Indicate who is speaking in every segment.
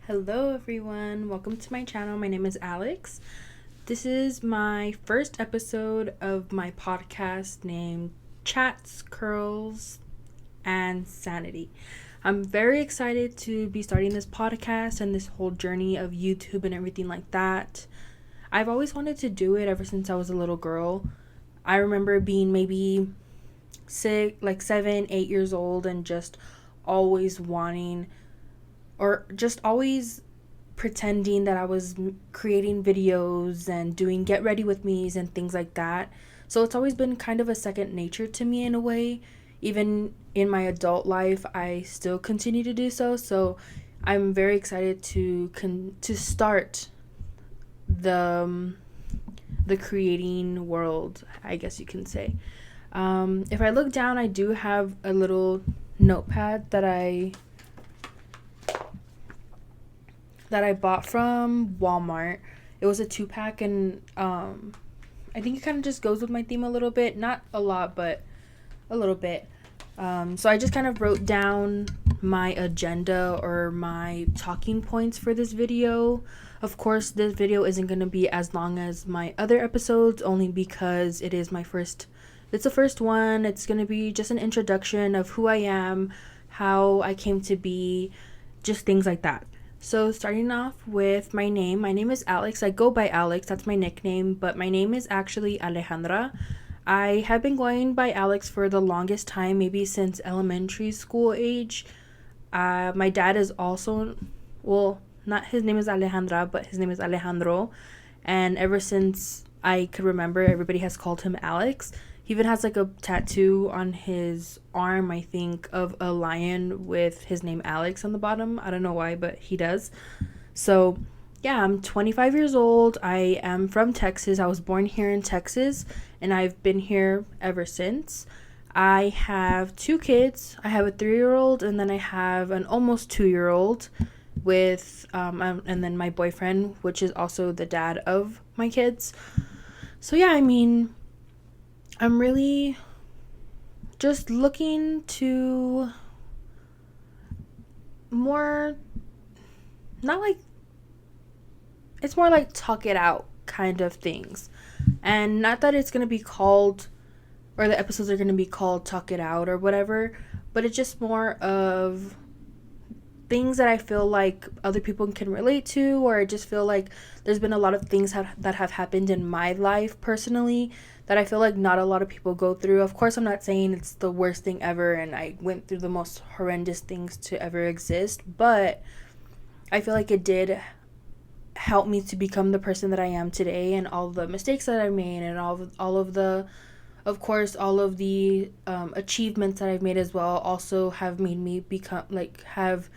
Speaker 1: Hello everyone, welcome to my channel. My name is Alex. This is my first episode of my podcast named Chats, Curls, and Sanity. I'm very excited to be starting this podcast and this whole journey of YouTube and everything like that. I've always wanted to do it ever since I was a little girl. I remember being maybe 7, 8 years old and just always wanting or just always pretending that I was creating videos and doing get ready with me's and things like that. So it's always been kind of a second nature to me in a way. Even in my adult life, I still continue to do so. So I'm very excited to start the the creating world, I guess you can say. If I look down, I do have a little notepad that I bought from Walmart. It was a 2-pack, and I think it kind of just goes with my theme a little bit. Not a lot, but a little bit. So I just kind of wrote down my agenda or my talking points for this video. Of course, this video isn't going to be as long as my other episodes, only because it's the first one. It's going to be just an introduction of who I am, how I came to be, just things like that. So starting off with my name is Alex. I go by Alex, that's my nickname, but my name is actually Alejandra. I have been going by Alex for the longest time, maybe since elementary school age. My dad is also, well, not his name is Alejandra, but his name is Alejandro. And ever since I could remember, everybody has called him Alex. He even has like a tattoo on his arm, I think, of a lion with his name Alex on the bottom. I don't know why, but he does. So, yeah, I'm 25 years old. I am from Texas. I was born here in Texas, and I've been here ever since. I have 2 kids. I have a 3-year-old, and then I have an almost 2-year-old with, and then my boyfriend, which is also the dad of my kids. So, yeah, I mean, I'm really just looking to more, not like, it's more like talk it out kind of things. And not that it's going to be called, or the episodes are going to be called Talk It Out or whatever, but it's just more of things that I feel like other people can relate to, or I just feel like there's been a lot of things that have happened in my life personally that I feel like not a lot of people go through. Of course, I'm not saying it's the worst thing ever and I went through the most horrendous things to ever exist, but I feel like it did help me to become the person that I am today, and all the mistakes that I made and all of the, of course, all of the achievements that I've made as well also have made me become like have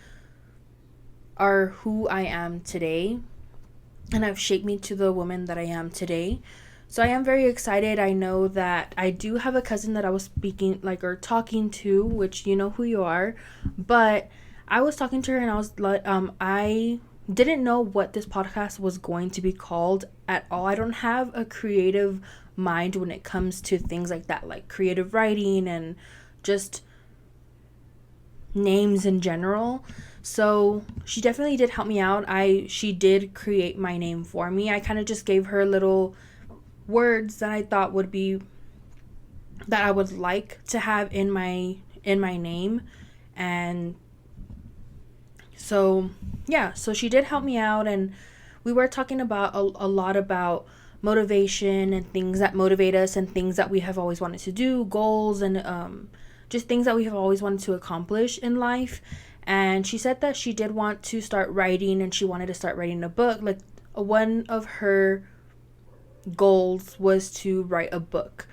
Speaker 1: are who I am today, and have shaped me to the woman that I am today. So I am very excited. I know that I do have a cousin that I was speaking like or talking to, which you know who you are, but I was talking to her and I was like, I didn't know what this podcast was going to be called at all. I don't have a creative mind when it comes to things like that, like creative writing and just names in general. So she definitely did help me out. She did create my name for me. I kind of just gave her little words that I thought would be that I would like to have in my name. And so yeah, so she did help me out, and we were talking about a lot about motivation and things that motivate us and things that we have always wanted to do, goals, and just things that we have always wanted to accomplish in life. And she said that she did want to start writing, and she wanted to start writing a book. Like, one of her goals was to write a book.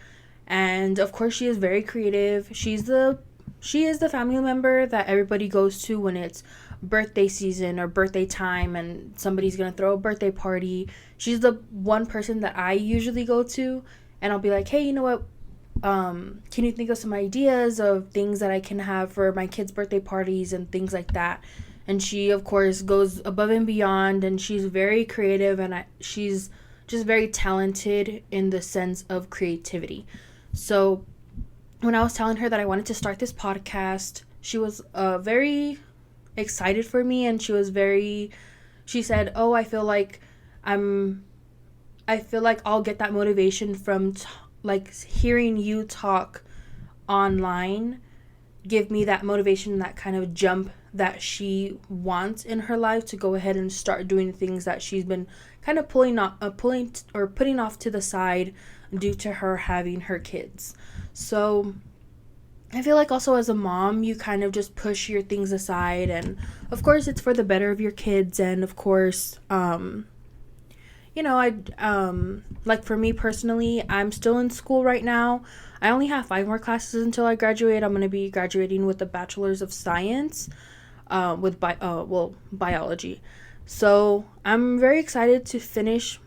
Speaker 1: And of course, she is very creative. She is the family member that everybody goes to when it's birthday season or birthday time and somebody's gonna throw a birthday party. She's the one person that I usually go to, and I'll be like, hey, you know what, can you think of some ideas of things that I can have for my kids' birthday parties and things like that? And she, of course, goes above and beyond, and she's very creative, and she's just very talented in the sense of creativity. So when I was telling her that I wanted to start this podcast, she was very excited for me, and she said, "Oh, I'm I feel like I'll get that motivation from like hearing you talk online, give me that motivation, that kind of jump that she wants in her life to go ahead and start doing things that she's been kind of putting off to the side due to her having her kids." So I feel like also as a mom, you kind of just push your things aside, and of course it's for the better of your kids, and of course I like for me personally, I'm still in school right now. I only have 5 more classes until I graduate. I'm going to be graduating with a bachelor's of science, biology. So, I'm very excited to finish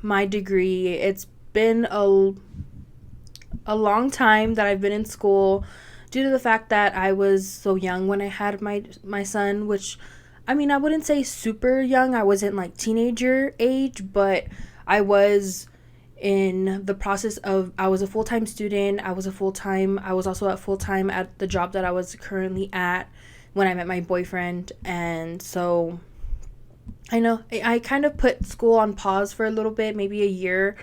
Speaker 1: my degree. It's been a long time that I've been in school due to the fact that I was so young when I had my son, which I mean, I wouldn't say super young. I wasn't like teenager age, but I was in the process of I was a full-time student. I was also at full-time at the job that I was currently at when I met my boyfriend. And so I know I kind of put school on pause for a little bit, maybe a year.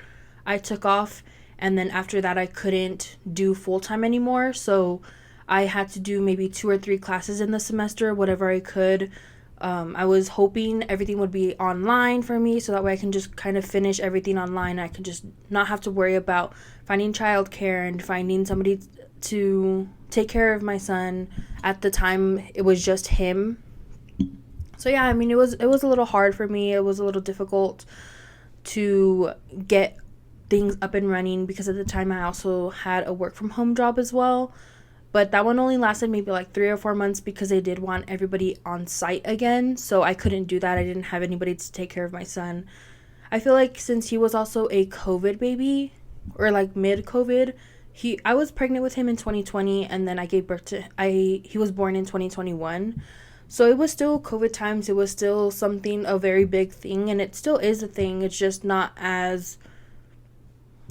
Speaker 1: I took off, and then after that I couldn't do full-time anymore. So I had to do maybe 2 or 3 classes in the semester, whatever I could. I was hoping everything would be online for me, so that way I can just kind of finish everything online. I can just not have to worry about finding childcare and finding somebody to take care of my son. At the time, it was just him. So yeah, I mean, it was a little hard for me. It was a little difficult to get things up and running because at the time I also had a work from home job as well. But that one only lasted maybe like 3 or 4 months because they did want everybody on site again. So I couldn't do that. I didn't have anybody to take care of my son. I feel like since he was also a COVID baby, or like mid COVID, I was pregnant with him in 2020, and then I gave birth to he was born in 2021. So it was still COVID times. It was still a very big thing, and it still is a thing. It's just not as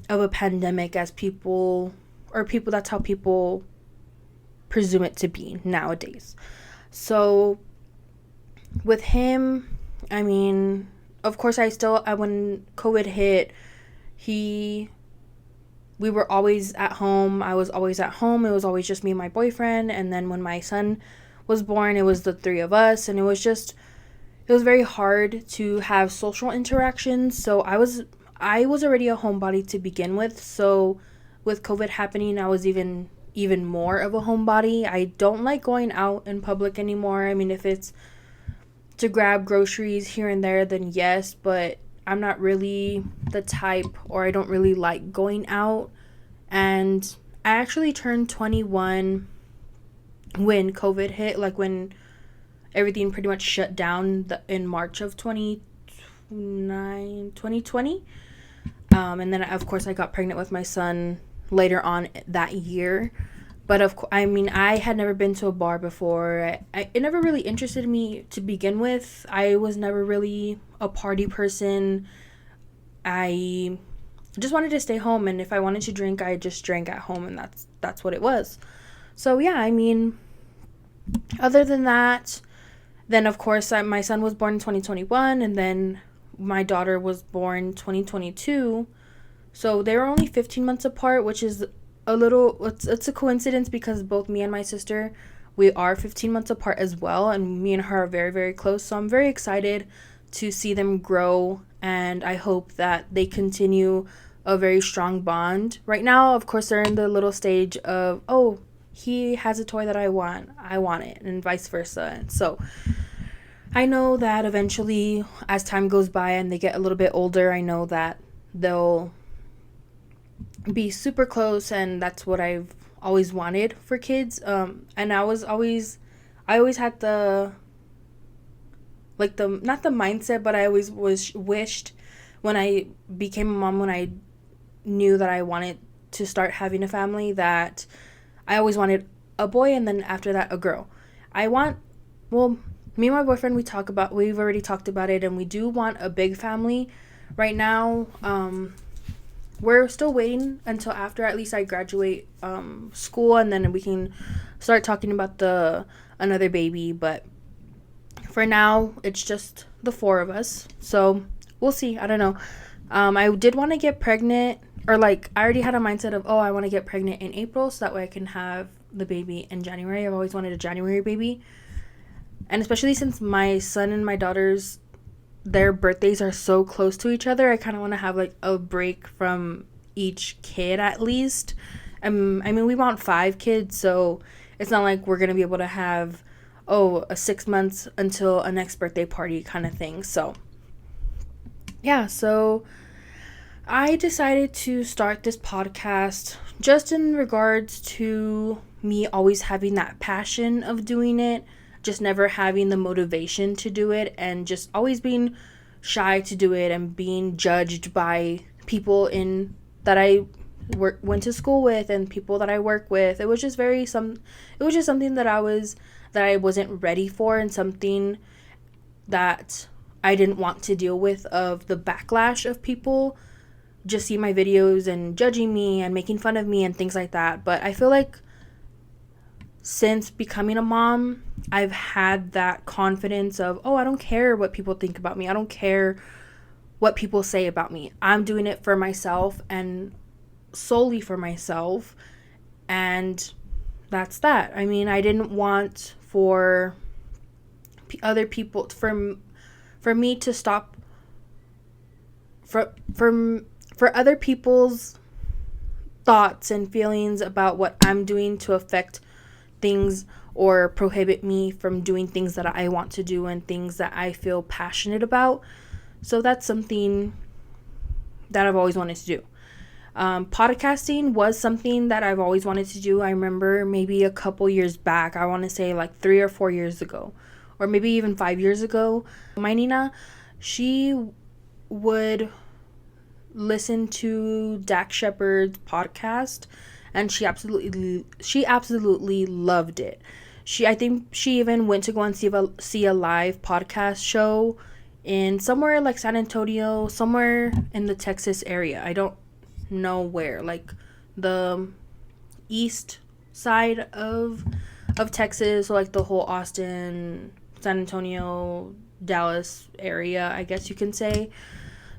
Speaker 1: of a pandemic as that's how people presume it to be nowadays. So with him, I mean, of course when COVID hit, we were always at home. I was always at home. It was always just me and my boyfriend. And then when my son was born, it was the 3 of us, and it was very hard to have social interactions. So I was already a homebody to begin with. So with COVID happening, I was even more of a homebody. I don't like going out in public anymore. I mean, if it's to grab groceries here and there, then yes, but I'm not really the type, or I don't really like going out. And I actually turned 21 when COVID hit, like when everything pretty much shut down in March of 2020. And then, of course, I got pregnant with my son later on that year. But I mean, I had never been to a bar before. It never really interested me to begin with. I was never really a party person. I just wanted to stay home, and if I wanted to drink, I just drank at home, and that's what it was. So yeah, I mean, other than that, then of course my son was born in 2021, and then my daughter was born 2022. So they were only 15 months apart, which is it's a coincidence because both me and my sister, we are 15 months apart as well, and me and her are very, very close. So I'm very excited to see them grow, and I hope that they continue a very strong bond. Right now, of course, they're in the little stage of, oh, he has a toy that I want it, and vice versa. And so I know that eventually, as time goes by and they get a little bit older, I know that they'll be super close, and that's what I've always wanted for kids. And I always had the not the mindset, but I always wished when I became a mom, when I knew that I wanted to start having a family, that I always wanted a boy, and then after that a girl. Me and my boyfriend, we've already talked about it, and we do want a big family. Right now, we're still waiting until after at least I graduate school, and then we can start talking about another baby. But For now, it's just the four of us. So we'll see. I don't know. I did want to get pregnant, or like I already had a mindset of, oh, I want to get pregnant in April so that way I can have the baby in January. I've always wanted a January baby. And especially since my son and my daughter's, their birthdays are so close to each other, I kind of want to have like a break from each kid at least. I mean, we want 5 kids, so it's not like we're going to be able to have, a 6 months until a next birthday party kind of thing. So yeah, so I decided to start this podcast just in regards to me always having that passion of doing it, just never having the motivation to do it, and just always being shy to do it and being judged by people in that I went to school with and people that I work with. It was just something that I wasn't ready for, and something that I didn't want to deal with, of the backlash of people just seeing my videos and judging me and making fun of me and things like that. But I feel like since becoming a mom, I've had that confidence of, I don't care what people think about me. I don't care what people say about me. I'm doing it for myself and solely for myself. And that's that. I mean, I didn't want for other people, for me to stop, for other people's thoughts and feelings about what I'm doing to affect things or prohibit me from doing things that I want to do and things that I feel passionate about. So that's something that I've always wanted to do. Podcasting was something that I've always wanted to do. I remember maybe a couple years back, I want to say like 3 or 4 years ago, or maybe even 5 years ago, my Nina, she would listen to Dax Shepard's podcast, and she absolutely loved it. I think she even went to go and see a live podcast show in somewhere like San Antonio, somewhere in the Texas area. I don't know where, like the east side of Texas, or like the whole Austin, San Antonio, Dallas area, I guess you can say.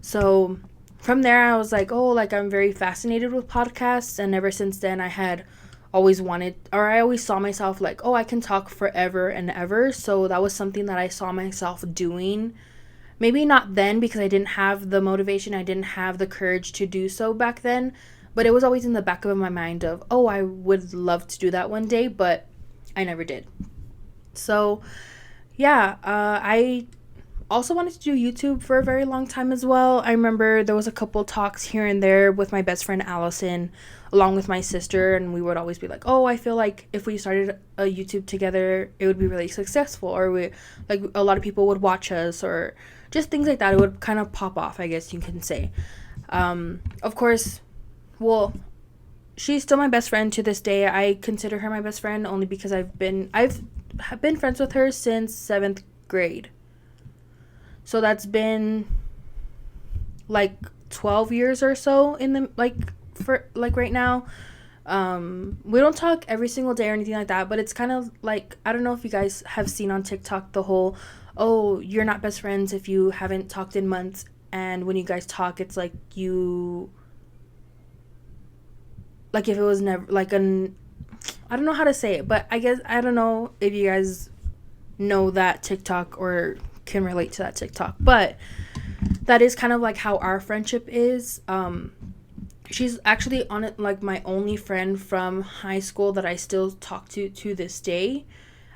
Speaker 1: So from there, I was like, I'm very fascinated with podcasts. And ever since then, I always saw myself like, I can talk forever and ever. So that was something that I saw myself doing. Maybe not then, because I didn't have the motivation. I didn't have the courage to do so back then. But it was always in the back of my mind of, I would love to do that one day. But I never did. So yeah, I also wanted to do YouTube for a very long time as well. I remember there was a couple talks here and there with my best friend Allison, along with my sister, and we would always be like, I feel like if we started a YouTube together, it would be really successful, or a lot of people would watch us, or just things like that. It would kind of pop off, I guess you can say. Of course, she's still my best friend to this day. I consider her my best friend only because I've been friends with her since 7th grade. So that's been like 12 years or so right now. We don't talk every single day or anything like that, but it's kind of like, I don't know if you guys have seen on TikTok the whole, you're not best friends if you haven't talked in months, and when you guys talk, it's like if it was never I don't know how to say it, but I guess, I don't know if you guys know that TikTok or can relate to that TikTok, but that is kind of like how our friendship is. She's actually on it, like my only friend from high school that I still talk to this day.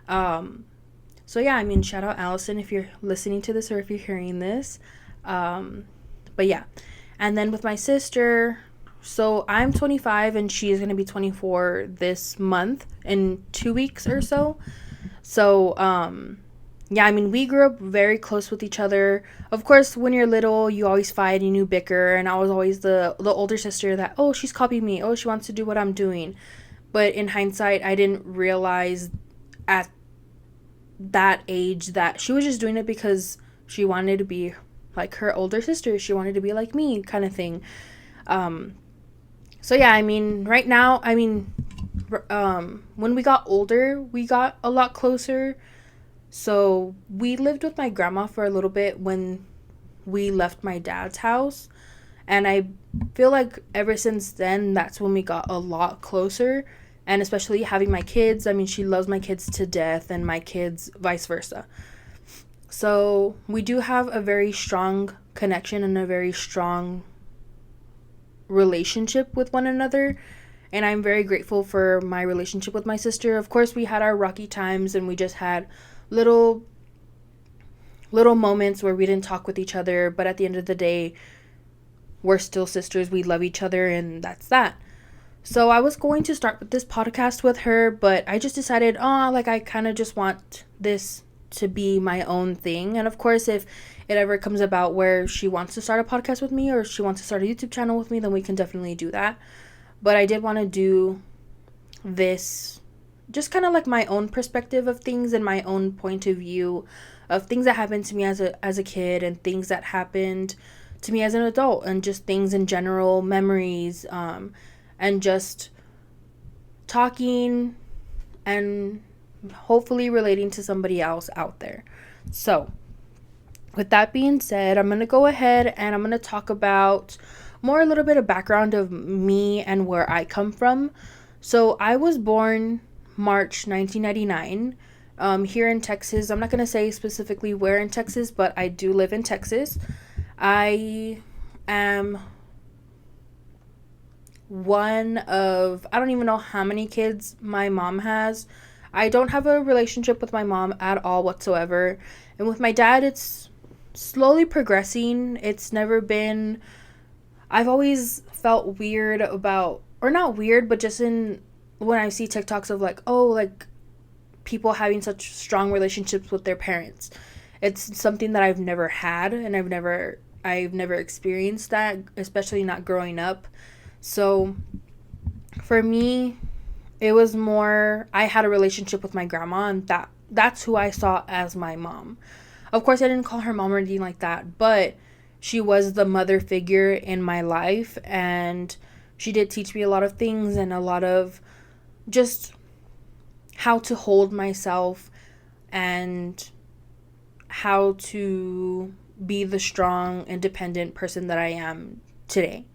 Speaker 1: So yeah, I mean, shout out Allison if you're listening to this or if you're hearing this. But yeah, and then with my sister, so I'm 25 and she is going to be 24 this month in 2 weeks or so. So yeah, I mean, we grew up very close with each other. Of course, when you're little, you always fight and you bicker, and I was always the older sister that, she's copying me, she wants to do what I'm doing. But in hindsight, I didn't realize at that age that she was just doing it because she wanted to be like her older sister. She wanted to be like me, kind of thing. So yeah, I mean, right now, when we got older, we got a lot closer. So we lived with my grandma for a little bit when we left my dad's house. And I feel like ever since then, that's when we got a lot closer. And especially having my kids. I mean, she loves my kids to death, and my kids vice versa. So we do have a very strong connection and a very strong relationship with one another. And I'm very grateful for my relationship with my sister. Of course, we had our rocky times, and we just had little moments where we didn't talk with each other, but at the end of the day, we're still sisters. We love each other, and that's that. So I was going to start with this podcast with her, but I just decided, like I kind of just want this to be my own thing. And of course, if it ever comes about where she wants to start a podcast with me or she wants to start a YouTube channel with me, then we can definitely do that. But I did want to do this just kind of like my own perspective of things and my own point of view of things that happened to me as a kid and things that happened to me as an adult, and just things in general, memories, and just talking and hopefully relating to somebody else out there. So, with that being said, I'm going to go ahead and I'm going to talk about more a little bit of background of me and where I come from. So, I was born March 1999 here in Texas. I'm not going to say specifically where in Texas, but I do live in Texas. I am one of, I don't even know how many kids my mom has. I don't have a relationship with my mom at all whatsoever. And with my dad, it's slowly progressing. It's never been, I've always felt weird about, or not weird, but just in when I see TikToks of like, oh, like people having such strong relationships with their parents. It's something that I've never had, and I've never experienced that, especially not growing up. So for me, it was more, I had a relationship with my grandma, and that's who I saw as my mom. Of course, I didn't call her mom or anything like that, but she was the mother figure in my life, and she did teach me a lot of things and a lot of just how to hold myself and how to be the strong, independent person that I am today.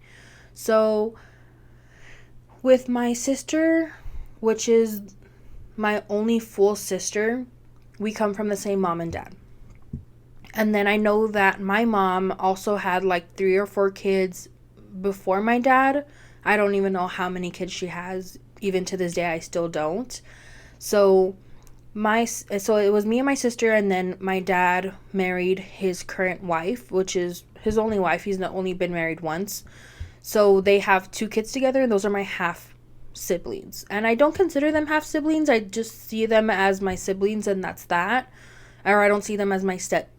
Speaker 1: So, with my sister, which is my only full sister, we come from the same mom and dad. And then I know that my mom also had like 3 or 4 kids before my dad. I don't even know how many kids she has. Even to this day, I still don't. So it was me and my sister, and then my dad married his current wife, which is his only wife. He's not only been married once. So they have 2 kids together, and those are my half siblings. And I don't consider them half siblings. I just see them as my siblings, and that's that. Or I don't see them as my step.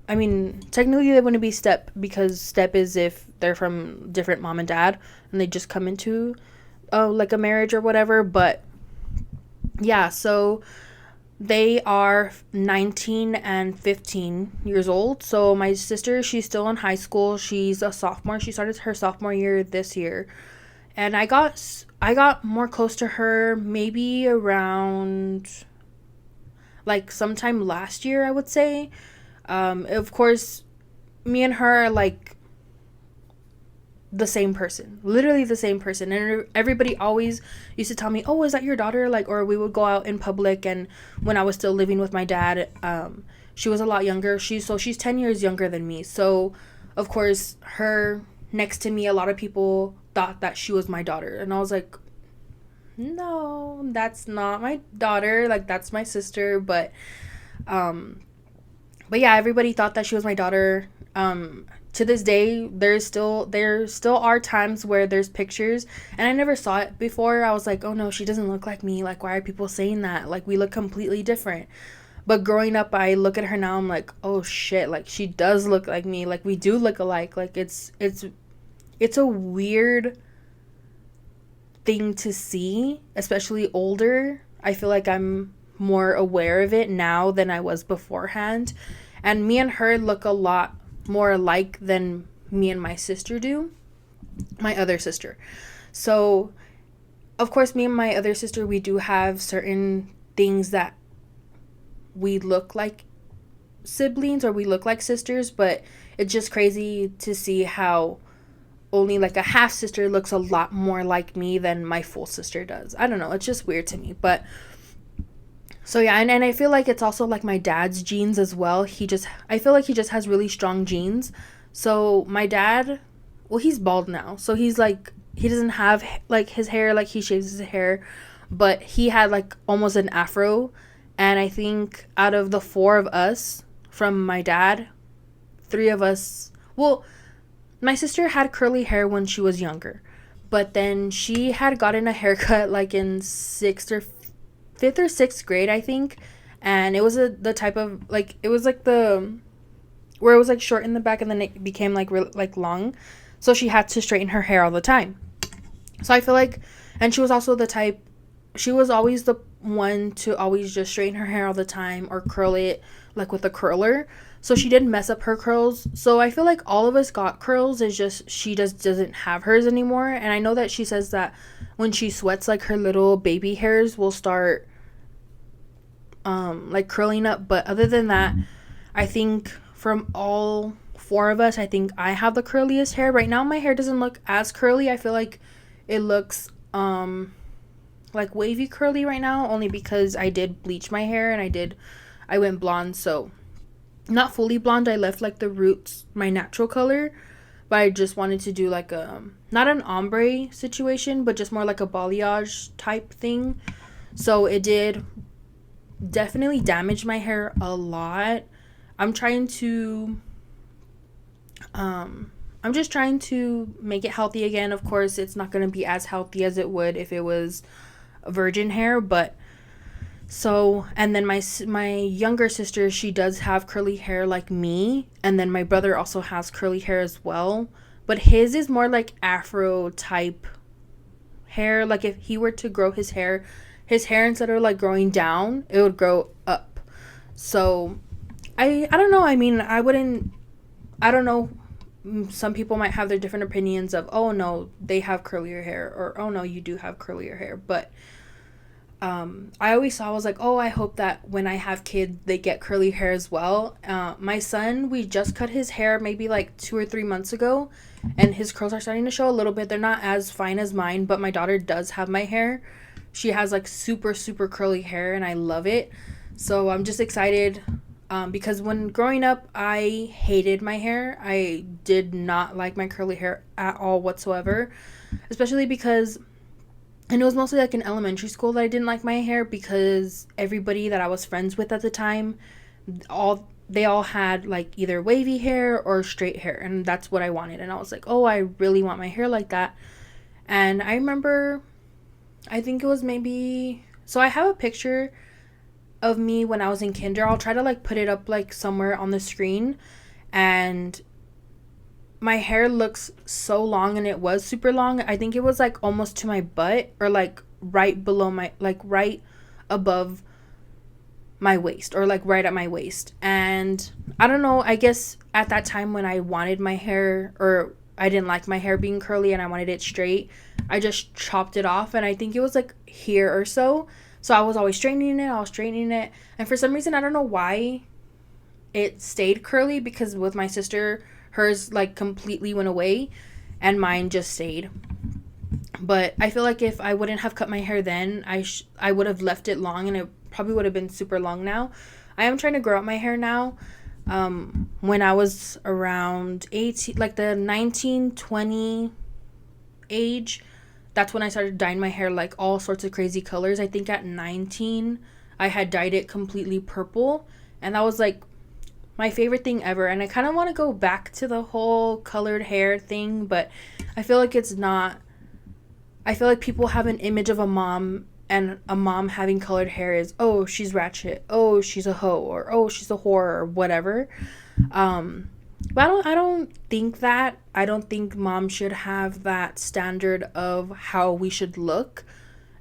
Speaker 1: I mean, technically they wouldn't be step, because step is if they're from different mom and dad and they just come into like a marriage or whatever. But yeah, so they are 19 and 15 years old. So my sister, she's still in high school. She's a sophomore. She started her sophomore year this year. And I got more close to her maybe around like sometime last year, I would say. Of course, me and her are like the same person, literally the same person. And everybody always used to tell me, oh, is that your daughter? Like, or we would go out in public. And when I was still living with my dad, she was a lot younger. She's 10 years younger than me. So of course, her next to me, a lot of people thought that she was my daughter. And I was like, no, that's not my daughter. Like, that's my sister. But yeah, everybody thought that she was my daughter. To this day, there still are times where there's pictures, and I never saw it before. I was like, oh no, she doesn't look like me. Like, why are people saying that? Like, we look completely different. But growing up, I look at her now, I'm like, oh shit, like she does look like me. Like, we do look alike. Like, it's a weird thing to see, especially older. I feel like I'm more aware of it now than I was beforehand. And me and her look a lot more alike than me and my sister do, my other sister. So of course, me and my other sister, we do have certain things that we look like siblings or we look like sisters, but it's just crazy to see how only like a half sister looks a lot more like me than my full sister does. I don't know, it's just weird to me. But so yeah, and I feel like it's also like my dad's genes as well. I feel like he just has really strong genes. So my dad, well, he's bald now, so he's like, he doesn't have like his hair, like he shaves his hair, but he had like almost an afro. And I think out of the four of us from my dad, three of us, well, my sister had curly hair when she was younger, but then she had gotten a haircut like in fifth or sixth grade, I think. And it was the type of like, it was like the where it was like short in the back and then it became like like long, so she had to straighten her hair all the time. So I feel like, and she was also the type, she was always the one to always just straighten her hair all the time or curl it like with a curler. So she did mess up her curls. So I feel like all of us got curls. It's just she just doesn't have hers anymore. And I know that she says that when she sweats, like her little baby hairs will start like curling up. But other than that, I think from all four of us, I think I have the curliest hair. Right now my hair doesn't look as curly. I feel like it looks like wavy curly right now, only because I did bleach my hair and I went blonde. So not fully blonde, I left like the roots my natural color, but I just wanted to do like a, not an ombre situation, but just more like a balayage type thing. So it did definitely damage my hair a lot. I'm just trying to make it healthy again. Of course, it's not going to be as healthy as it would if it was virgin hair, but so, and then my younger sister, she does have curly hair like me, and then my brother also has curly hair as well, but his is more like afro type hair. Like if he were to grow his hair instead of like growing down, it would grow up. So I don't know. I mean, I don't know. Some people might have their different opinions of, oh no, they have curlier hair, or oh no, you do have curlier hair. But I always saw, I was like, oh, I hope that when I have kids, they get curly hair as well. My son, we just cut his hair maybe like 2 or 3 months ago, and his curls are starting to show a little bit. They're not as fine as mine, but my daughter does have my hair. She has like super, super curly hair, and I love it. So I'm just excited. Because when growing up, I hated my hair. I did not like my curly hair at all whatsoever. Especially because, and it was mostly like in elementary school that I didn't like my hair, because everybody that I was friends with at the time, they all had like either wavy hair or straight hair. And that's what I wanted. And I was like, oh, I really want my hair like that. And I remember, I think it was maybe, so I have a picture of me when I was in kinder. I'll try to like put it up like somewhere on the screen, and my hair looks so long, and it was super long. I think it was like almost to my butt, or like right below my, like right above my waist, or like right at my waist. And I don't know, I guess at that time when I wanted my hair, or I didn't like my hair being curly and I wanted it straight, I just chopped it off, and I think it was like here or so. So I was always straightening it. And for some reason, I don't know why it stayed curly, because with my sister, hers like completely went away and mine just stayed. But I feel like if I wouldn't have cut my hair then, I would have left it long, and it probably would have been super long now. I am trying to grow out my hair now. When I was around 18, like the 19-20 age, that's when I started dyeing my hair like all sorts of crazy colors. I think at 19, I had dyed it completely purple. And that was like my favorite thing ever. And I kind of want to go back to the whole colored hair thing, but I feel like it's not. I feel like people have an image of a mom, and a mom having colored hair is, oh, she's ratchet. Oh, she's a hoe. Or, oh, she's a whore, or whatever. But I don't think that. I don't think mom should have that standard of how we should look,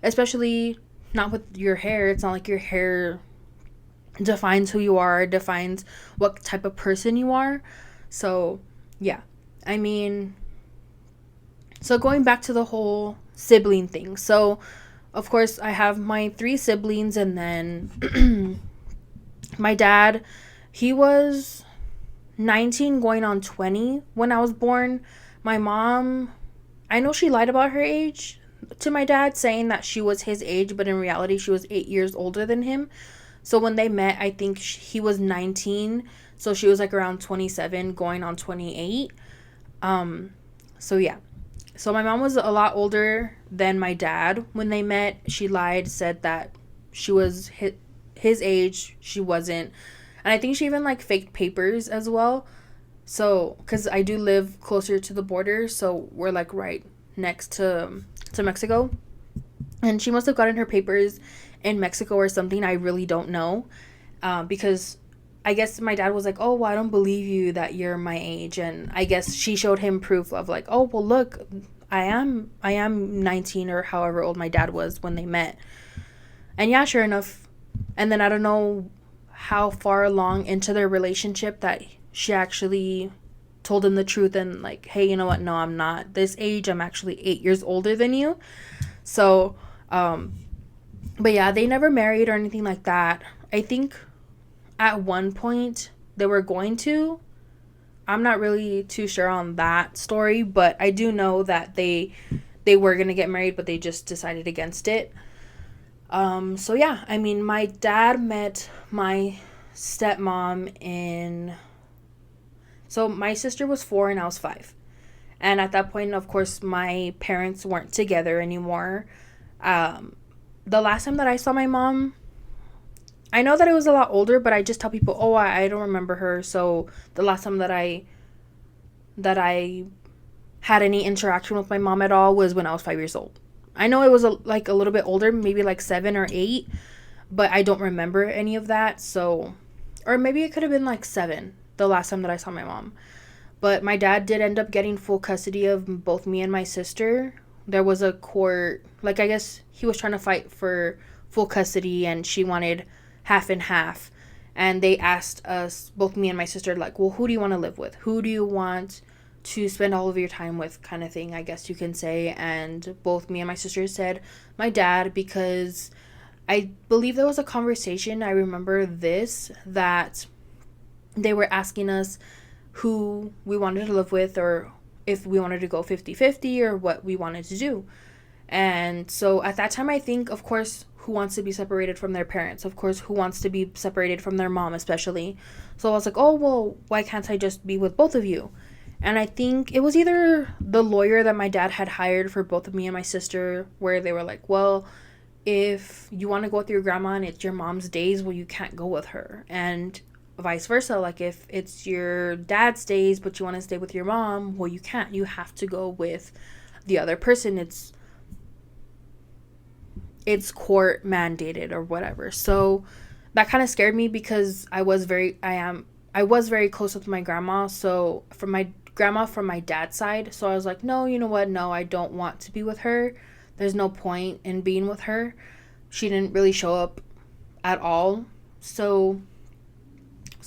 Speaker 1: especially not with your hair. It's not like your hair defines who you are, defines what type of person you are. So, yeah. I mean, so going back to the whole sibling thing. So, of course, I have my 3 siblings, and then My dad, he was 19 going on 20 when I was born. My mom, I know she lied about her age to my dad, saying that she was his age, but in reality she was 8 years older than him. So when they met, I think he was 19, so she was like around 27 going on 28. So yeah. So my mom was a lot older than my dad when they met. She lied, said that she was his age, she wasn't. And I think she even like faked papers as well. So, cuz I do live closer to the border, so we're like right next to Mexico. And she must have gotten her papers in Mexico or something. I really don't know. Because I guess my dad was like, "Oh, well, I don't believe you that you're my age." And I guess she showed him proof of like, "Oh, well, look, I am 19 or however old my dad was when they met." And yeah, sure enough. And then I don't know how far along into their relationship that she actually told him the truth and like, "Hey, you know what? No, I'm not this age. I'm actually 8 years older than you." So, but yeah, they never married or anything like that. I think at one point they were going to. I'm not really too sure on that story, but I do know that they were going to get married, but they just decided against it. So yeah, I mean, my dad met my stepmom in, so my sister was 4 and I was 5. And at that point, of course, my parents weren't together anymore. The last time that I saw my mom, I know that it was a lot older, but I just tell people, "Oh, I don't remember her." So the last time that I had any interaction with my mom at all was when I was 5 years old. I know it was like a little bit older, maybe like 7 or 8, but I don't remember any of that. So, or maybe it could have been like 7 the last time that I saw my mom. But my dad did end up getting full custody of both me and my sister. There was a court, like I guess he was trying to fight for full custody and she wanted half and half. And they asked us, both me and my sister, like, "Well, who do you want to live with? Who do you want to spend all of your time with?" kind of thing, I guess you can say. And both me and my sister said my dad, because I believe there was a conversation, I remember this, that they were asking us who we wanted to live with or if we wanted to go 50-50 or what we wanted to do. And so at that time, I think, of course, who wants to be separated from their parents? Of course, who wants to be separated from their mom, especially? So I was like, "Oh, well, why can't I just be with both of you?" And I think it was either the lawyer that my dad had hired for both of me and my sister, where they were like, "Well, if you want to go with your grandma and it's your mom's days, well, you can't go with her." And vice versa. Like, if it's your dad's days, but you want to stay with your mom, well, you can't. You have to go with the other person. It's court mandated or whatever. So that kind of scared me because I was very close with my grandma. So from my grandma from my dad's side. So I was like, "No, you know what? No, I don't want to be with her. There's no point in being with her." She didn't really show up at all. So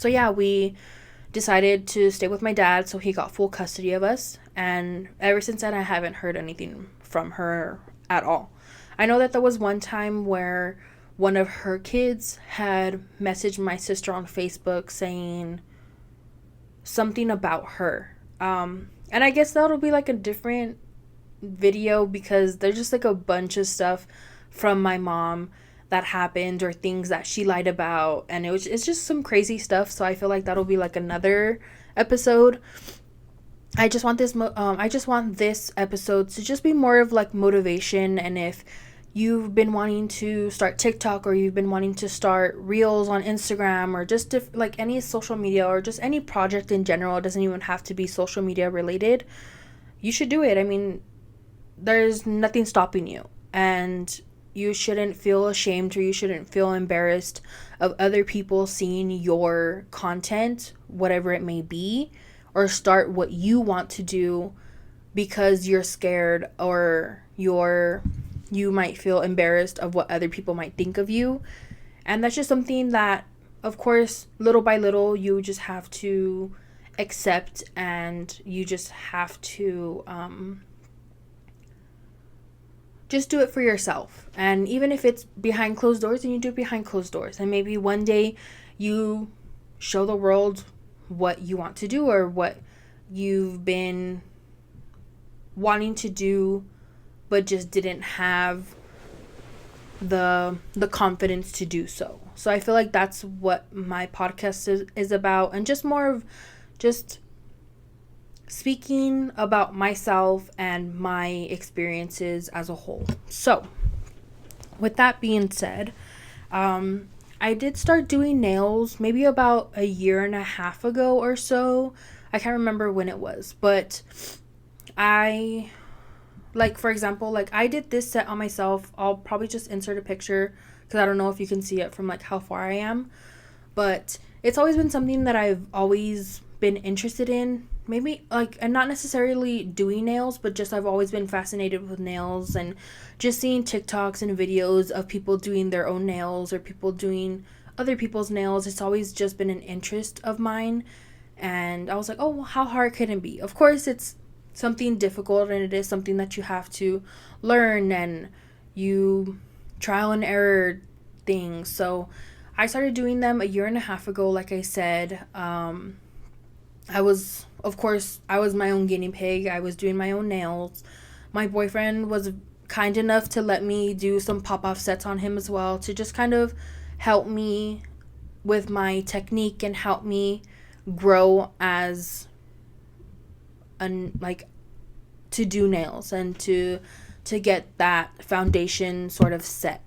Speaker 1: yeah, we decided to stay with my dad, so he got full custody of us. And ever since then, I haven't heard anything from her at all. I know that there was one time where one of her kids had messaged my sister on Facebook saying something about her. And I guess that'll be like a different video because there's just like a bunch of stuff from my mom that happened or things that she lied about, and it's just some crazy stuff. So I feel like that'll be like another episode. I just want this episode to just be more of like motivation. And if you've been wanting to start TikTok or you've been wanting to start reels on Instagram or just like any social media or just any project in general, it doesn't even have to be social media related, you should do it. I mean, there's nothing stopping you, and you shouldn't feel ashamed or you shouldn't feel embarrassed of other people seeing your content, whatever it may be, or start what you want to do because you're scared or you might feel embarrassed of what other people might think of you. And that's just something that, of course, little by little, you just have to accept, and you just have to just do it for yourself. And even if it's behind closed doors, then you do it behind closed doors. And maybe one day you show the world what you want to do or what you've been wanting to do but just didn't have the confidence to do so. So I feel like that's what my podcast is about, and just more of just speaking about myself and my experiences as a whole. So with that being said, I did start doing nails maybe about a year and a half ago or so. I can't remember when it was, but I, like, for example, like, I did this set on myself. I'll probably just insert a picture because I don't know if you can see it from like how far I am, but it's always been something that I've always been interested in. Maybe like, and not necessarily doing nails, but just I've always been fascinated with nails and just seeing TikToks and videos of people doing their own nails or people doing other people's nails. It's always just been an interest of mine. And I was like, oh, well, how hard can it be? Of course, it's something difficult, and it is something that you have to learn and you trial and error things. So I started doing them a year and a half ago, like I said. I was my own guinea pig. I was doing my own nails. My boyfriend was kind enough to let me do some pop-off sets on him as well, to just kind of help me with my technique and help me grow as like to do nails and to get that foundation sort of set.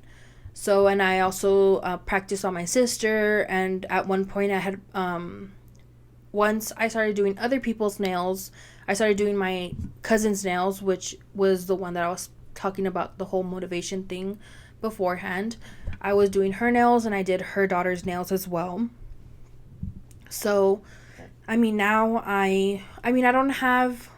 Speaker 1: So, and I also practiced on my sister, and at one point I had once I started doing other people's nails, I started doing my cousin's nails, which was the one that I was talking about, the whole motivation thing beforehand. I was doing her nails, and I did her daughter's nails as well. So, I mean, now I don't have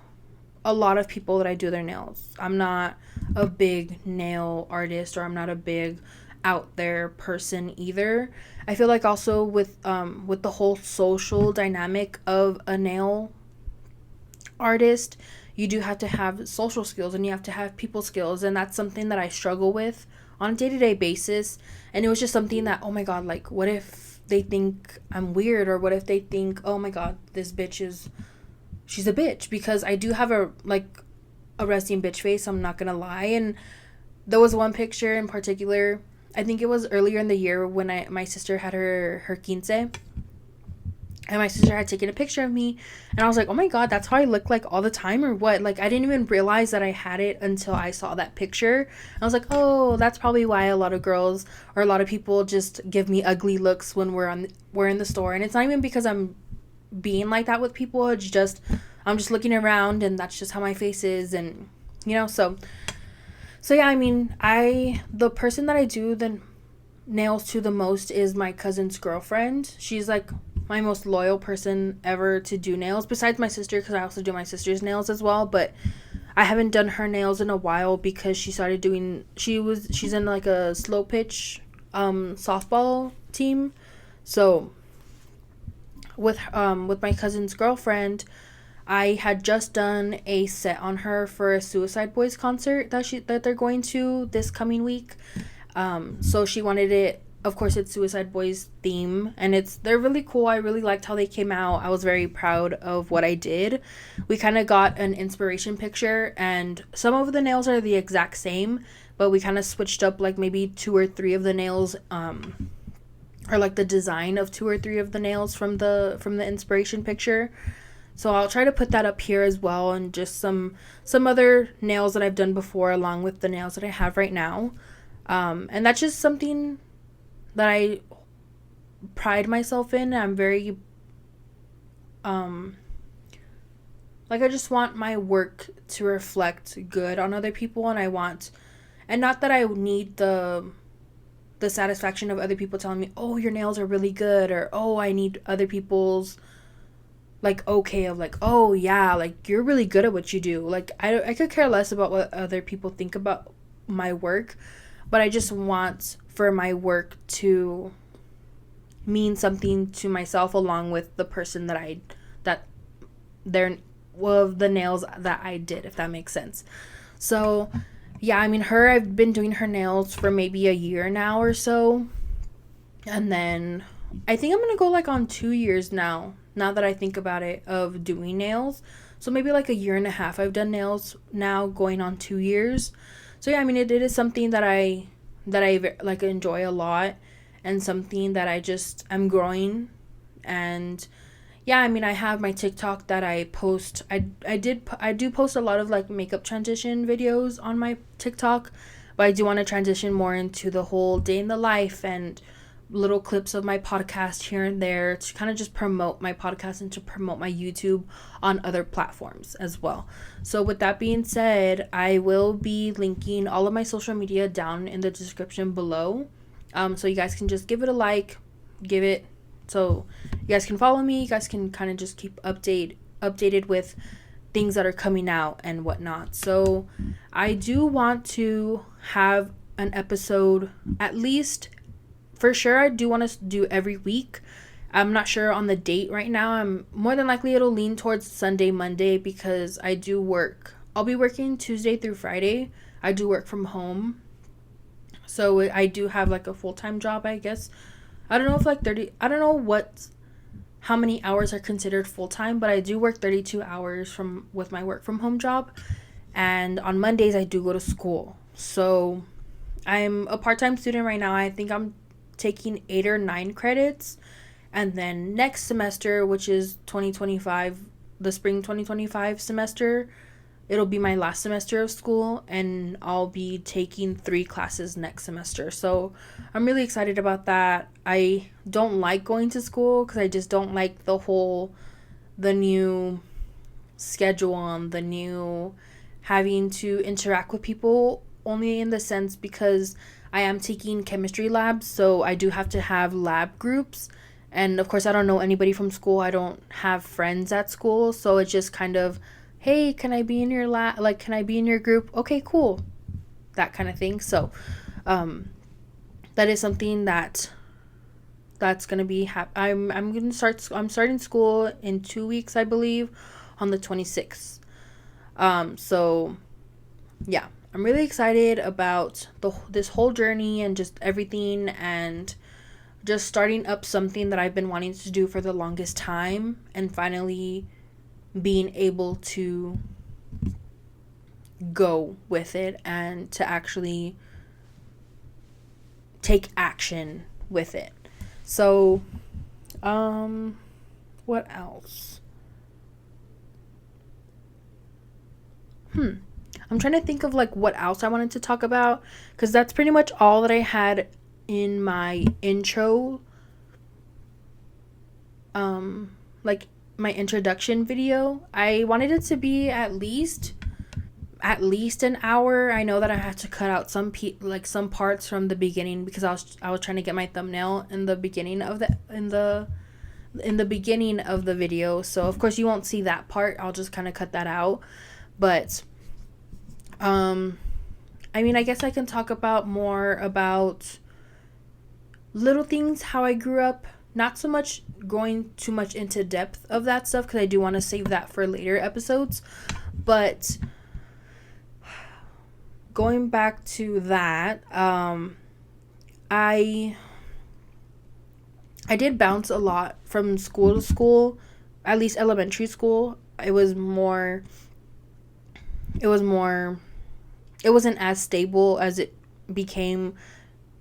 Speaker 1: a lot of people that I do their nails. I'm not a big nail artist, or I'm not a big out there person either. I feel like also with the whole social dynamic of a nail artist, you do have to have social skills and you have to have people skills, and that's something that I struggle with on a day-to-day basis. And it was just something that, oh my god, like, what if they think I'm weird, or what if they think, oh my god, this bitch she's a bitch, because I do have a resting bitch face, I'm not gonna lie. And there was one picture in particular, I think it was earlier in the year when my sister had her quince, and my sister had taken a picture of me, and I was like, oh my god, that's how I look like all the time, or what? Like, I didn't even realize that I had it until I saw that picture. I was like, oh, that's probably why a lot of girls or a lot of people just give me ugly looks when we're in the store. And it's not even because I'm being like that with people, it's just I'm just looking around, and that's just how my face is. And so yeah, I mean, the person that I do the nails to the most is my cousin's girlfriend. She's like my most loyal person ever to do nails, besides my sister, because I also do my sister's nails as well. But I haven't done her nails in a while because she started doing, she's in like a slow pitch softball team. So with my cousin's girlfriend, I had just done a set on her for a Suicide Boys concert that they're going to this coming week. So she wanted it. Of course, it's Suicide Boys theme, and they're really cool. I really liked how they came out. I was very proud of what I did. We kind of got an inspiration picture, and some of the nails are the exact same, but we kind of switched up like maybe 2 or 3 of the nails, or like the design of 2 or 3 of the nails from the inspiration picture. So I'll try to put that up here as well, and just some other nails that I've done before along with the nails that I have right now. And that's just something that I pride myself in. I'm very, like, I just want my work to reflect good on other people, and not that I need the satisfaction of other people telling me, oh, your nails are really good, or oh, I need other people's like okay of like, oh yeah, like, you're really good at what you do. Like, I could care less about what other people think about my work, but I just want for my work to mean something to myself, along with the person that they're of the nails that I did, if that makes sense. So yeah, I mean, I've been doing her nails for maybe a year now or so, and then I think I'm gonna go like on 2 years now that I think about it, of doing nails. So maybe like a year and a half I've done nails now, going on 2 years. So yeah, I mean it is something that I like enjoy a lot, and something that I'm growing. And yeah, I mean I have my TikTok that I post. I do post a lot of like makeup transition videos on my TikTok, but I do want to transition more into the whole day in the life and little clips of my podcast here and there, to kind of just promote my podcast and to promote my YouTube on other platforms as well. So with that being said, I will be linking all of my social media down in the description below. So you guys can just give it a like, give it so you guys can follow me. You guys can kind of just keep updated with things that are coming out and whatnot. So I do want to have an episode, at least for sure. I do want to do every week. I'm not sure on the date right now. I'm more than likely it'll lean towards Sunday, Monday, because I do work. I'll be working Tuesday through Friday. I do work from home. So I do have like a full-time job, I guess. I don't know if like 30, I don't know how many hours are considered full-time, but I do work 32 hours with my work from home job. And on Mondays I do go to school. So I'm a part-time student right now. I think I'm taking 8 or 9 credits, and then next semester, which is 2025, the spring 2025 semester, it'll be my last semester of school, and I'll be taking 3 classes next semester. So I'm really excited about that. I don't like going to school because I just don't like the new schedule, on the new having to interact with people, only in the sense because I am taking chemistry labs, so I do have to have lab groups. And of course, I don't know anybody from school. I don't have friends at school, so it's just kind of, hey, can I be in your lab? Like, can I be in your group? Okay, cool. That kind of thing. So, that is something that's gonna be. I'm starting school in 2 weeks, I believe, on the 26th. So yeah, I'm really excited about this whole journey and just everything, and just starting up something that I've been wanting to do for the longest time, and finally being able to go with it and to actually take action with it. So, what else? I'm trying to think of like what else I wanted to talk about, because that's pretty much all that I had in my intro, like my introduction video. I wanted it to be at least an hour. I know that I had to cut out some parts from the beginning, because I was trying to get my thumbnail in the beginning of the beginning of the video. So of course you won't see that part. I'll just kind of cut that out. But I mean, I guess I can talk about more about little things, how I grew up. Not so much going too much into depth of that stuff, because I do want to save that for later episodes. But going back to that, I did bounce a lot from school to school, at least elementary school. It wasn't as stable as it became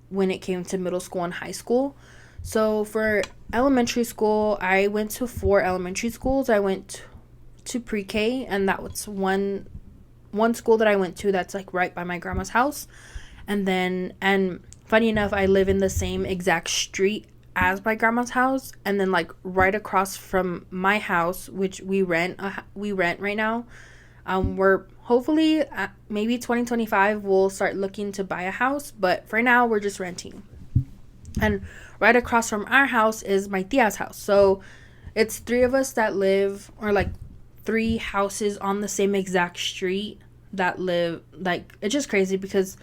Speaker 1: when it came to middle school and high school. So for elementary school, I went to 4 elementary schools. I went to pre-K, and that was one school that I went to that's like right by my grandma's house. And funny enough, I live in the same exact street as my grandma's house, and then like right across from my house, which we rent right now. We're hopefully maybe 2025 we'll start looking to buy a house, but for now we're just renting. And right across from our house is my tia's house. So it's 3 of us that live, or like 3 houses on the same exact street that live. Like, it's just crazy because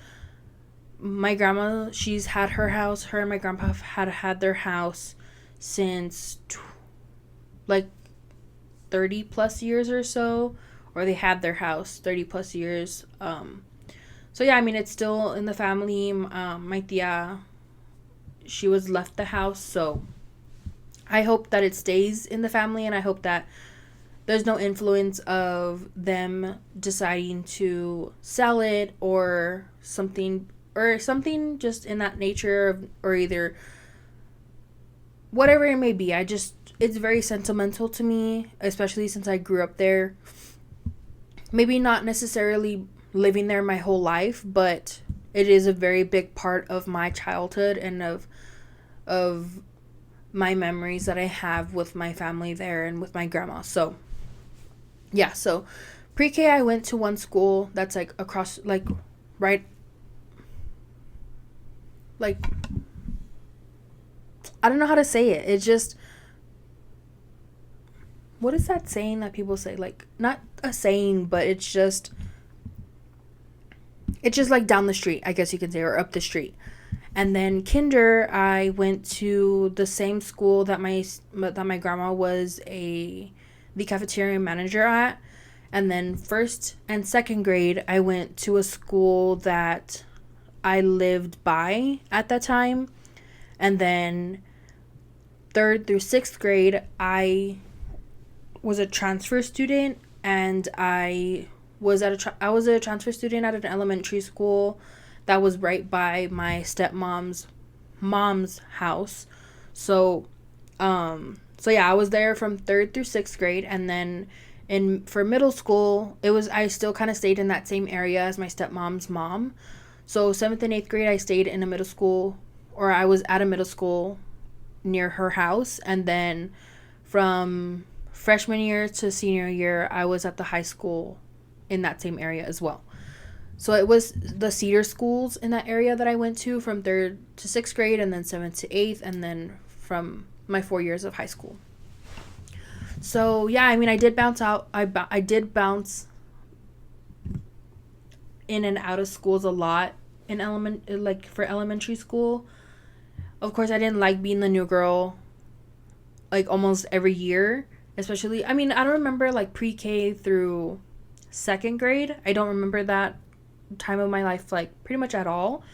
Speaker 1: my grandma, she's had her house. Her and my grandpa have had their house since like 30 plus years or so, or they had their house 30 plus years. So yeah, I mean, it's still in the family. My tia, she was left the house, so I hope that it stays in the family, and I hope that there's no influence of them deciding to sell it or something just in that nature of, or either whatever it may be. It's very sentimental to me, especially since I grew up there. Maybe not necessarily living there my whole life, but it is a very big part of my childhood and of my memories that I have with my family there and with my grandma. So yeah, so pre-K I went to one school that's like across, like right, like, I don't know how to say it. It's just, what is that saying that people say? Like, not a saying, but it's just like down the street, I guess you can say, or up the street. And then kinder, I went to the same school that my grandma was the cafeteria manager at. And then first and second grade, I went to a school that I lived by at that time. And then third through sixth grade, I was a transfer student, and I was a transfer student at an elementary school that was right by my stepmom's mom's house. So yeah, I was there from third through sixth grade, and then for middle school, I still kind of stayed in that same area as my stepmom's mom. So seventh and eighth grade, I stayed in a middle school, or I was at a middle school near her house, and then from freshman year to senior year, I was at the high school in that same area as well. So it was the Cedar schools in that area that I went to from third to sixth grade, and then seventh to eighth, and then from my 4 years of high school. So yeah, I mean, I did bounce out. I did bounce in and out of schools a lot for elementary school. Of course, I didn't like being the new girl, like, almost every year. Especially, I mean, I don't remember, like, pre-K through second grade. I don't remember that time of my life, like, pretty much at all,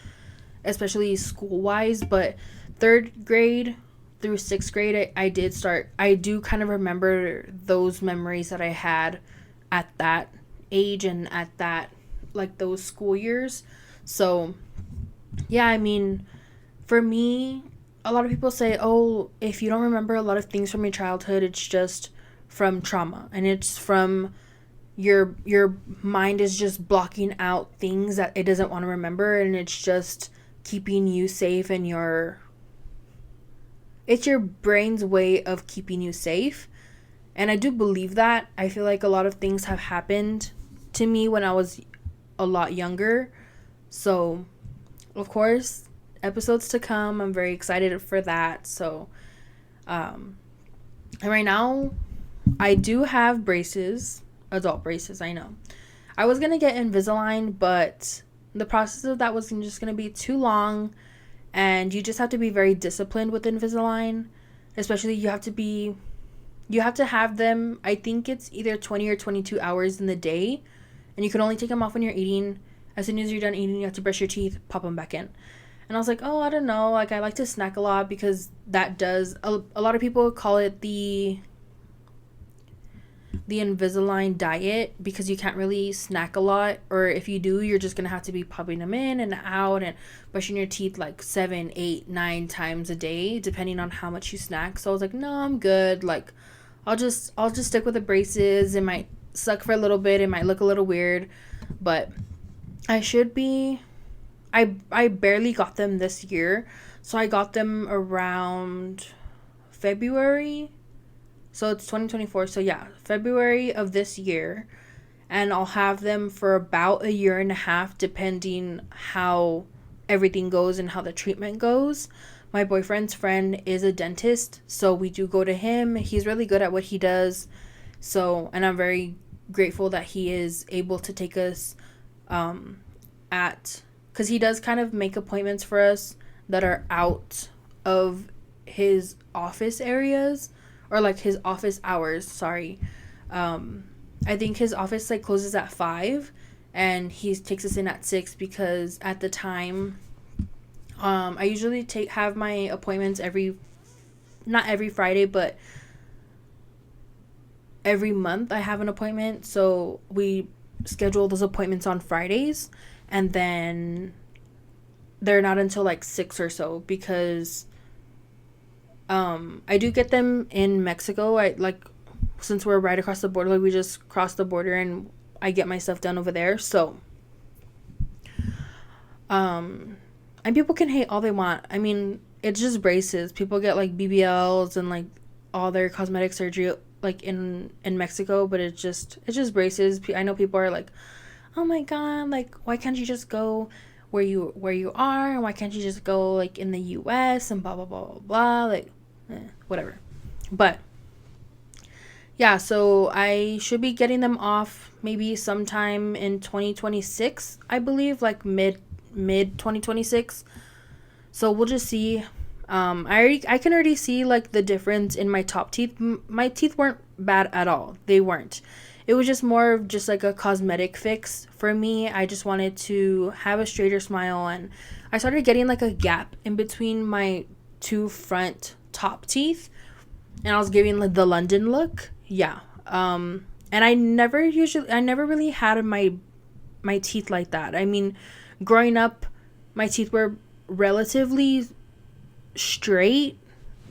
Speaker 1: especially school-wise. But third grade through sixth grade, I do kind of remember those memories that I had at that age and at that, like, those school years. So, yeah, I mean, for me, a lot of people say, oh, if you don't remember a lot of things from your childhood, it's just from trauma, and it's from your mind is just blocking out things that it doesn't want to remember, and it's just keeping you safe, and it's your brain's way of keeping you safe. And I do believe that. I feel like a lot of things have happened to me when I was a lot younger. So, of course, episodes to come. I'm very excited for that. So, and right now, I do have braces, adult braces, I know. I was going to get Invisalign, but the process of that was just going to be too long, and you just have to be very disciplined with Invisalign. Especially, you have to have them, I think it's either 20 or 22 hours in the day, and you can only take them off when you're eating. As soon as you're done eating, you have to brush your teeth, pop them back in. And I was like, oh, I don't know. Like, I like to snack a lot, because that does... A lot of people call it the Invisalign diet, because you can't really snack a lot. Or if you do, you're just going to have to be popping them in and out and brushing your teeth like 7, 8, 9 times a day, depending on how much you snack. So I was like, no, I'm good. Like, I'll just stick with the braces. It might suck for a little bit. It might look a little weird. But I should be... I barely got them this year, so I got them around February, so it's 2024, so yeah, February of this year, and I'll have them for about a year and a half, depending how everything goes and how the treatment goes. My boyfriend's friend is a dentist, so we do go to him. He's really good at what he does, so, and I'm very grateful that he is able to take us because he does kind of make appointments for us that are out of his office areas, or like his office hours, sorry. I think his office like closes at 5, and he takes us in at 6, because at the time, I usually have my appointments every not every Friday, but every month I have an appointment. So we schedule those appointments on Fridays, and then they're not until like 6 or so, because I do get them in Mexico. I like, since we're right across the border, like we just crossed the border, and I get my stuff done over there. So and people can hate all they want. I mean, it's just braces. People get like BBLs and like all their cosmetic surgery like in Mexico, but it's just braces. I know people are like, "Oh my god, like why can't you just go where you are, and why can't you just go like in the US and blah blah blah blah blah," like whatever. But yeah, so I should be getting them off maybe sometime in 2026, I believe, like mid 2026. So we'll just see. I can already see like the difference in my top teeth. My teeth weren't bad at all. They weren't. It was just more of just like a cosmetic fix for me. I just wanted to have a straighter smile, and I started getting like a gap in between my two front top teeth, and I was giving like the London look. Yeah. And I never really had my teeth like that. I mean, growing up, my teeth were relatively straight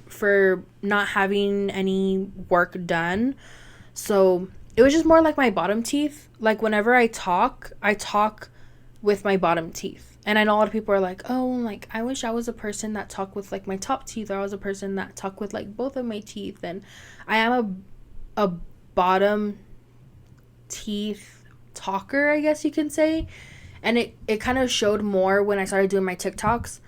Speaker 1: for not having any work done. So it was just more like my bottom teeth. Like whenever I talk with my bottom teeth. And I know a lot of people are like, "Oh, like I wish I was a person that talked with like my top teeth, or I was a person that talked with like both of my teeth." And I am a bottom teeth talker, I guess you can say. And it kind of showed more when I started doing my TikToks.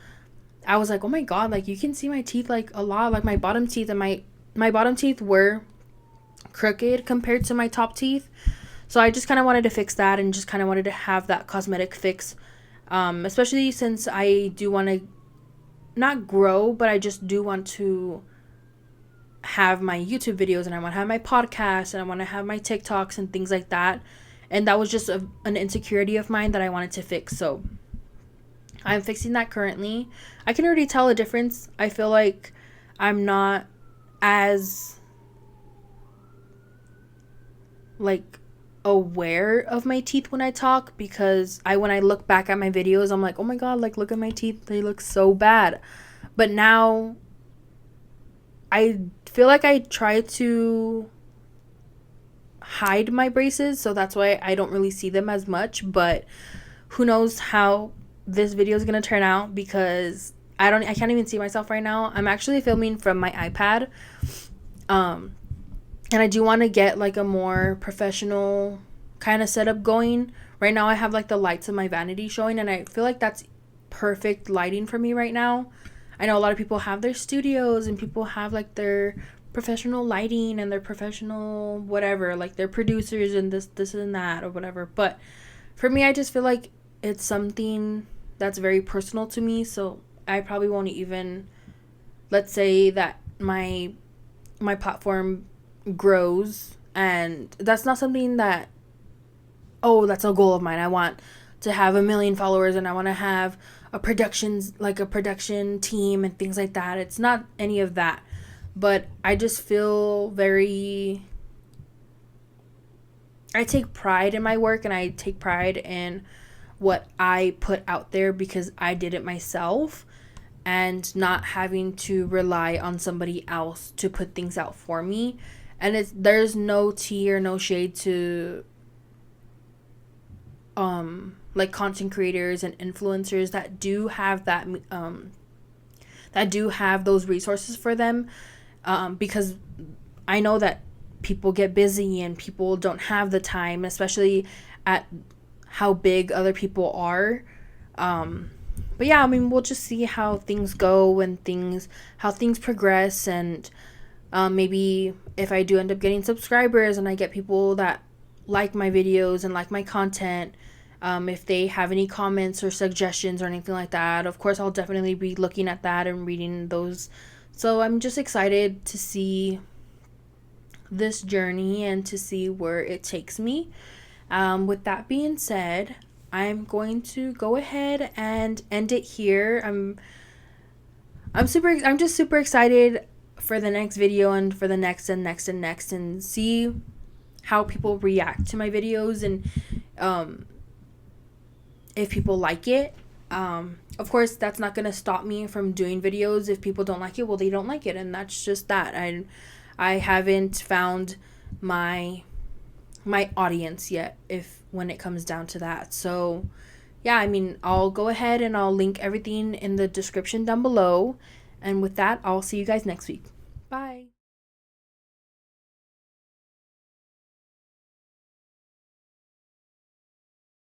Speaker 1: I was like, "Oh my god, like you can see my teeth like a lot, like my bottom teeth." And my bottom teeth were crooked compared to my top teeth. So I just kind of wanted to fix that, and just kind of wanted to have that cosmetic fix, especially since I do want to not grow, but I just do want to have my YouTube videos, and I want to have my podcast, and I want to have my TikToks and things like that. And that was just an insecurity of mine that I wanted to fix. So I'm fixing that currently. I can already tell a difference. I feel like I'm not as like aware of my teeth when I talk, because when I look back at my videos, I'm like, "Oh my god, like look at my teeth, they look so bad." But now I feel like I try to hide my braces, so that's why I don't really see them as much. But who knows how this video is gonna turn out, because I can't even see myself right now. I'm actually filming from my iPad, and I do want to get like a more professional kind of setup going. Right now I have like the lights of my vanity showing, and I feel like that's perfect lighting for me right now. I know a lot of people have their studios, and people have like their professional lighting and their professional whatever, like their producers and this and that or whatever. But for me, I just feel like it's something that's very personal to me. So I probably won't even, let's say that my platform grows, and that's not something that, oh, that's a goal of mine. I want to have 1 million followers, and I want to have a production team and things like that. It's not any of that. But I just feel I take pride in my work, and I take pride in what I put out there, because I did it myself, and not having to rely on somebody else to put things out for me. And there's no tea or no shade to like content creators and influencers that do have that that do have those resources for them, because I know that people get busy and people don't have the time, especially at how big other people are. But yeah, I mean, we'll just see how things go and how things progress. And maybe if I do end up getting subscribers and I get people that like my videos and like my content, if they have any comments or suggestions or anything like that, of course I'll definitely be looking at that and reading those. So I'm just excited to see this journey and to see where it takes me. With that being said, I'm going to go ahead and end it here. I'm just super excited for the next video and for the next and next and next, and see how people react to my videos, and if people like it. Of course, that's not going to stop me from doing videos. If people don't like it, well, they don't like it, and that's just that. I haven't found my audience yet, if when it comes down to that. So yeah, I mean, I'll go ahead and I'll link everything in the description down below, and with that, I'll see you guys next week.